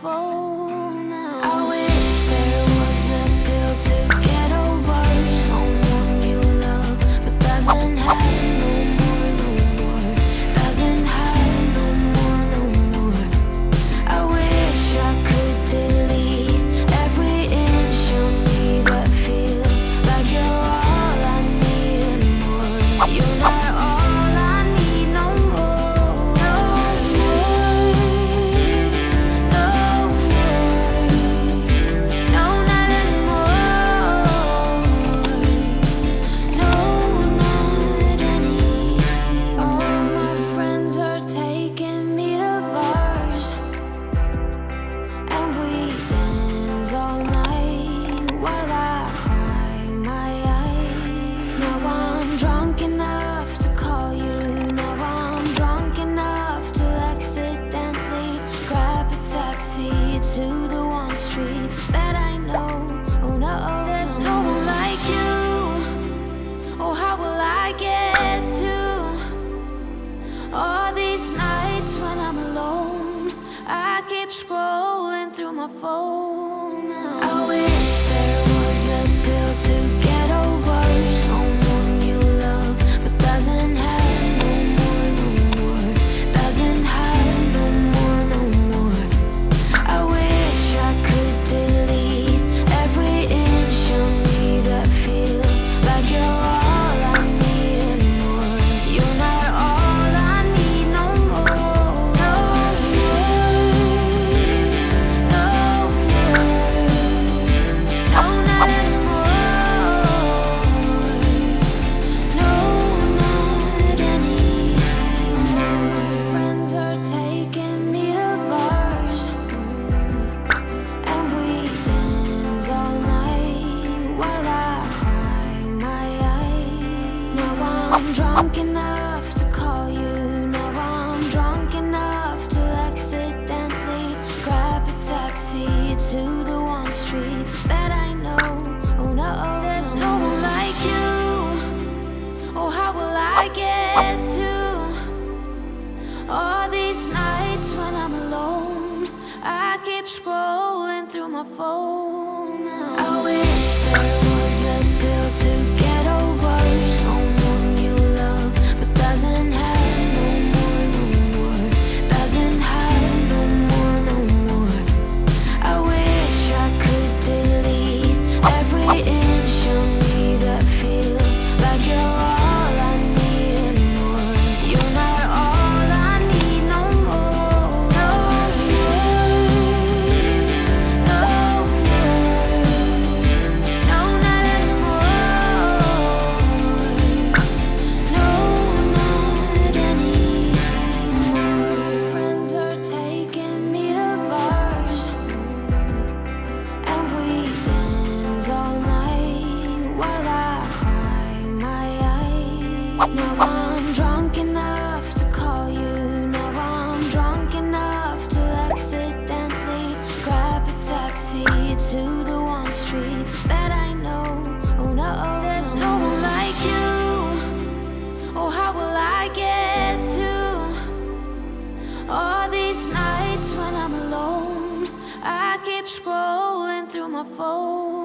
phone now. I wish there was a pill to get over someone you love, but doesn't have no more, no more. Doesn't have no more, no more. I wish I could delete every inch of me that feel like you're all I need and more. You're not all I need no more. No more. No more. No, not anymore. No, not any. All my friends are taking me to bars, and we dance all night while I cry my eyes. Now I'm drunk enough to call you. Now I'm drunk enough to accidentally grab a taxi to the one street that I know. Oh no, there's no one like you. Oh, how will I get through all these nights when I'm alone? I keep scrolling through my phone now. I wish there was a pill to get over someone you love, but doesn't have no more, no more. Doesn't have no more, no more. I wish I could delete every inch of me that feel like you're all I need and more. You're not all I need no more. No more. No more. No, not anymore. No, not anymore. My friends are taking me to bars, and we dance all night while I cry my eyes. Now I'm drunk enough to call you. Now I'm drunk enough to accidentally grab a taxi to the one street that I know. Oh no, there's no one like you. Oh, how will I get through all these nights when I'm alone? I keep scrolling through my phone now. I wish there was a pill to get over someone you love, but doesn't have no more, no more. Doesn't have no more, no more. I wish I could delete every inch of me that feel like you're all I need and more. You're not all I need no more. No more. No more. No, not anymore. No, not anymore. My friends are taking me to bars, and we dance all night while I cry my eyes. Now I'm drunk enough to call you. Now I'm drunk enough to accidentally grab a taxi to the one street that I know. Oh no, there's no one like you. Oh, how will I get through all these nights when I'm alone? I keep scrolling through my phone.